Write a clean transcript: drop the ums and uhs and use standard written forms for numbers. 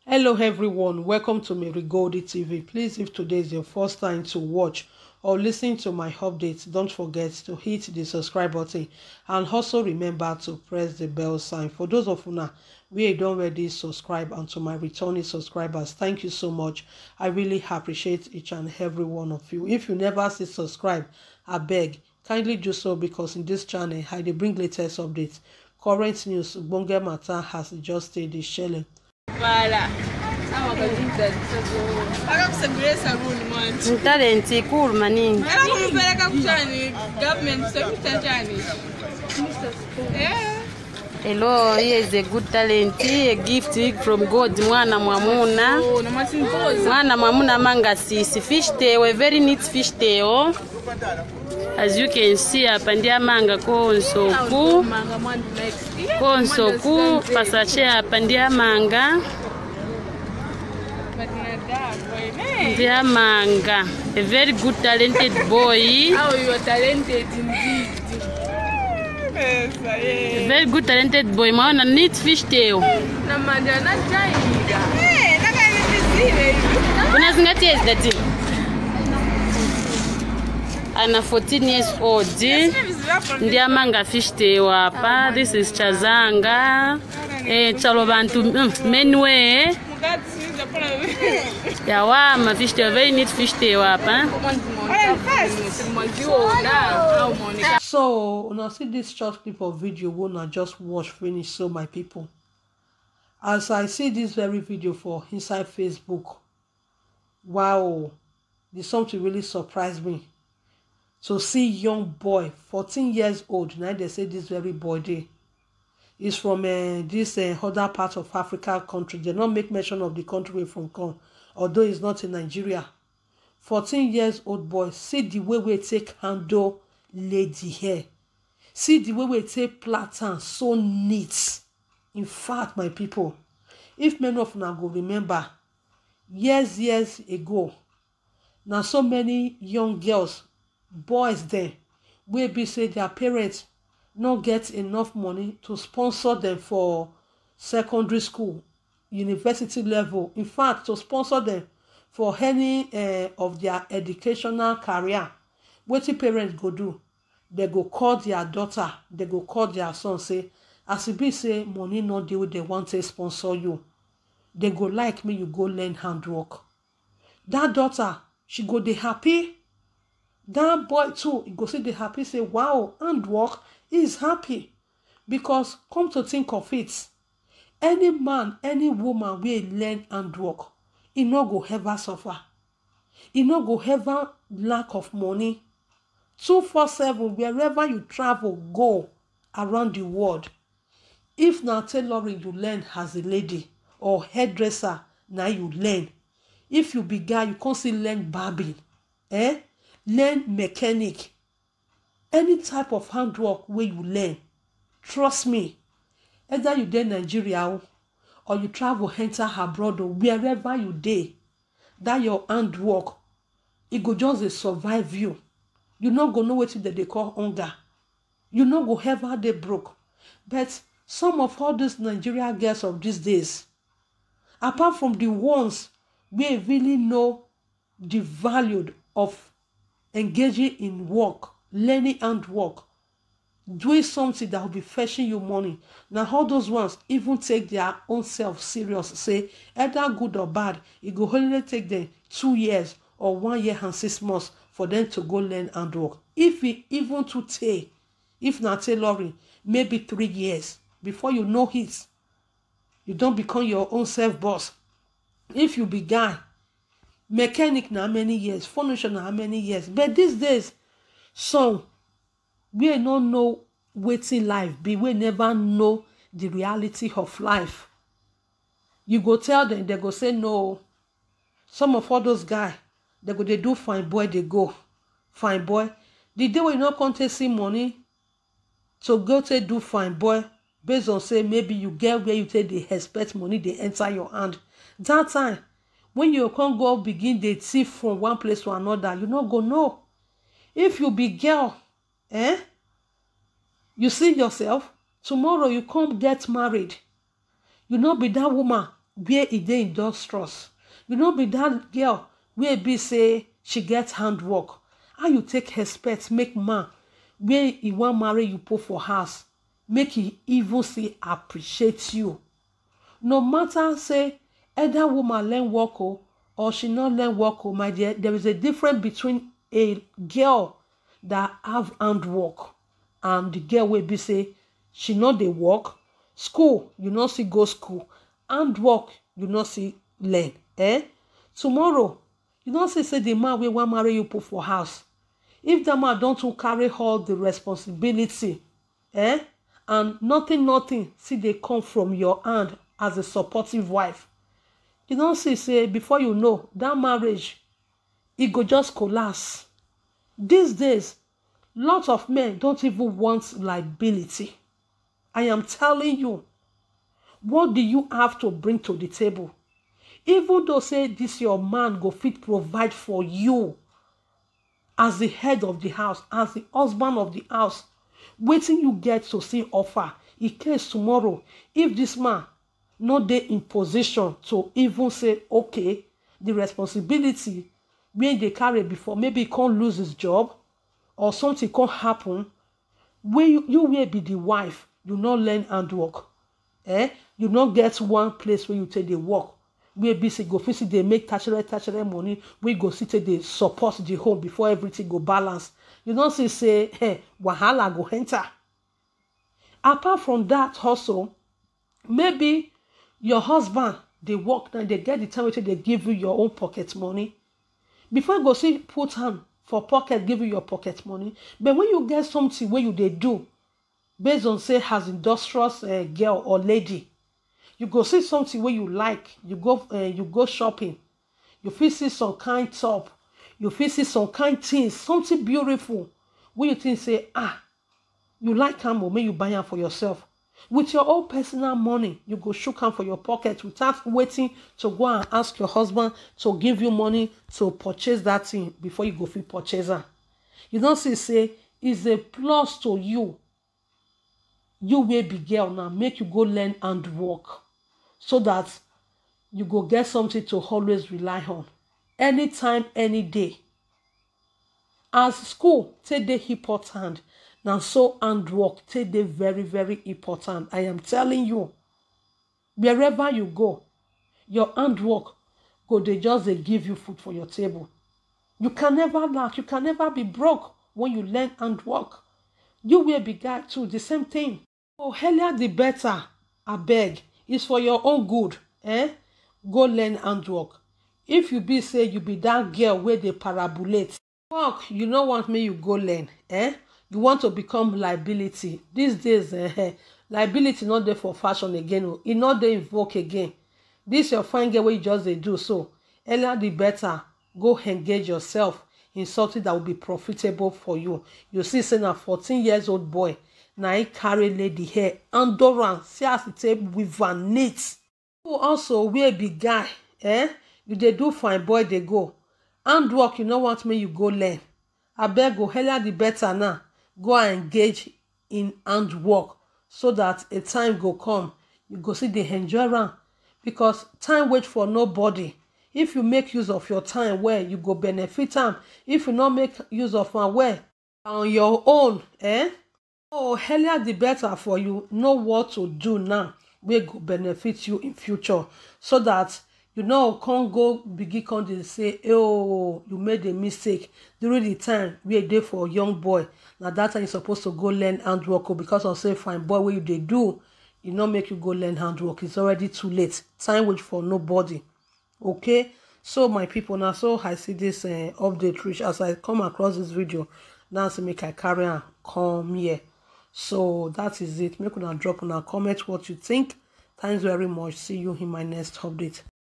Hello everyone, welcome to Mary Goldie TV. Please, if today is your first time to watch or listen to my updates, don't forget to hit the subscribe button and also remember to press the bell sign. For those of you we don't already subscribe, and to my returning subscribers, thank you so much. I really appreciate each and every one of you. If you never see subscribe, I beg kindly do so, because in this channel I dey bring latest updates, current news, ogbonge matter has just stayed shelling. Voilà. Talenti cool maningi. Hello, he is a good talent, a gift from God. Mwana mwamuna. Mwana mwamuna manga sisi. Fish tail, a very neat fish tail. As you can see, apandia manga konsoku. Konsoku, pasache apandia manga. Dia manga. A very good talented boy. Oh, you are talented indeed. A very good talented boy. Maona neat fish tail. Unazingati is that thing? Ana 14 years old. Ndia manga fish tail hapa. This is Chazanga. Chalo bantu menwe. Yawama fish tail, very neat fish tail hapa. So now see this short clip of video wanna just watch finish. So my people, as I see this very video for inside Facebook, wow, there's something really surprised me to see young boy 14 years old. Now they say this very boy there is from this other part of Africa country. They not make mention of the country where from come, although it's not in Nigeria. 14 years old boy, see the way we take handle lady hair, see the way we take platter so neat. In fact, my people, if many of you go remember, years ago, now so many young girls, boys there, wey be say their parents not get enough money to sponsor them for secondary school, university level. In fact, to sponsor them for any of their educational career. What the parents go do? They go call their daughter, they go call their son, say, as it be say money not deal, they want to sponsor you. They go like me, you go learn handwork. That daughter, she go dey happy. That boy too, he go see the happy, say, wow, handwork is happy. Because come to think of it, any man, any woman will learn handwork, he no go ever suffer. He no go ever lack of money. 247, wherever you travel, go around the world. If now tailoring you learn as a lady, or hairdresser, now you learn. If you be guy, you can't still learn barbing. Learn mechanic. Any type of handwork where you learn. Trust me. Either you dey Nigeria or you travel enter abroad, or wherever you dey, that your handwork, it go just survive you. You not go know what they call hunger. You not go ever dey broke. But some of all these Nigeria girls of these days, apart from the ones we really know the value of engaging in work, learning handwork, doing something that will be fetching you money. Now all those ones even take their own self serious, say either good or bad, it go only take them 2 years or 1 year and 6 months for them to go learn handwork. If it even to take, if not tailoring, maybe 3 years before you know it, you don't become your own self boss. If you be guy, mechanic now many years, furniture now many years. But these days, so we don't know waiting life be. We never know the reality of life. You go tell them, they go say no. Some of all those guys, they go they do fine boy, they go fine boy. The day when you not come to see money to go to do fine boy, based on say maybe you get where you take they expect money, they enter your hand. That time when you can't go begin they thief from one place to another, you not go know. If you be girl, you see yourself tomorrow you come get married, you not be that woman where e dey industrious. You no be that girl where be say she get handwork. How you take expect make man where he wan marry you put for house make he even say appreciate you? No matter say either woman learn work or she not learn work, my dear, there is a difference between a girl that have handwork and the girl will be say she not dey work. School, you not see go school. Handwork, you not see learn. Tomorrow, you don't say the man wey wan marry you put for house. If the man don't carry all the responsibility, and nothing see they come from your hand as a supportive wife, you don't say before you know that marriage, it go just collapse. These days, lots of men don't even want liability. I am telling you, what do you have to bring to the table? Even though say this your man go fit provide for you as the head of the house, as the husband of the house, waiting you get to see offer in case tomorrow, if this man not dey in position to even say, okay, the responsibility when they carry before, maybe he can't lose his job or something can't happen, when you will be the wife, you not learn handwork. You not get one place where you take the work. We be say go fit they make tachere money. We go sit they support the home before everything go balance. You don't say hey, wahala go enter. Apart from that also, maybe your husband they work and they get the time they give you your own pocket money. Before you go see put hand for pocket, give you your pocket money. But when you get something where you they do, based on say has industrious girl or lady, you go see something where you like, you go shopping, you feel see some kind top, you feel see some kind things, something beautiful, where you think say, you like them or may you buy them for yourself. With your own personal money, you go shook them for your pocket without waiting to go and ask your husband to give you money to purchase that thing before you go feel purchase her. You don't say it's a plus to you. You will be girl now, make you go learn handwork so that you go get something to always rely on. Anytime, any day. As school, take the important. Now so handwork, take the very, very important. I am telling you, wherever you go, your handwork go they just they give you food for your table. You can never lack, you can never be broke when you learn handwork. You will be guy too, the same thing. Oh, earlier the better, I beg. It's for your own good. Go learn handwork. If you be say you be that girl where they parabolate, work, you don't want me you go learn. You want to become liability. These days, liability not there for fashion again. It not there invoke again. This your fine girl where you just they do so. Earlier the better, go engage yourself in something that will be profitable for you. You see, say a 14 years old boy. Now he carry lady hair, endurance, see as it take with van neat. You also wear big guy, you they do fine boy they go. Handwork, you know want me you go learn. I beg go earlier the better now. Go and engage in handwork so that a time go come. You go see the enjoy because time wait for nobody. If you make use of your time well, you go benefit them. If you not make use of one well, on your own, Oh, earlier the better for you. Know what to do now. We go benefit you in future. So that you know can't go begin to say, oh, you made a mistake during the time we are there for a young boy. Now that time you're supposed to go learn handwork because of say fine boy what you they do, you not make you go learn handwork. It's already too late. Time wait for nobody. Okay. So my people, now so I see this update reach as I come across this video. Now so make I carry on come here. So that is it. Make una drop on a comment what you think. Thanks very much. See you in my next update.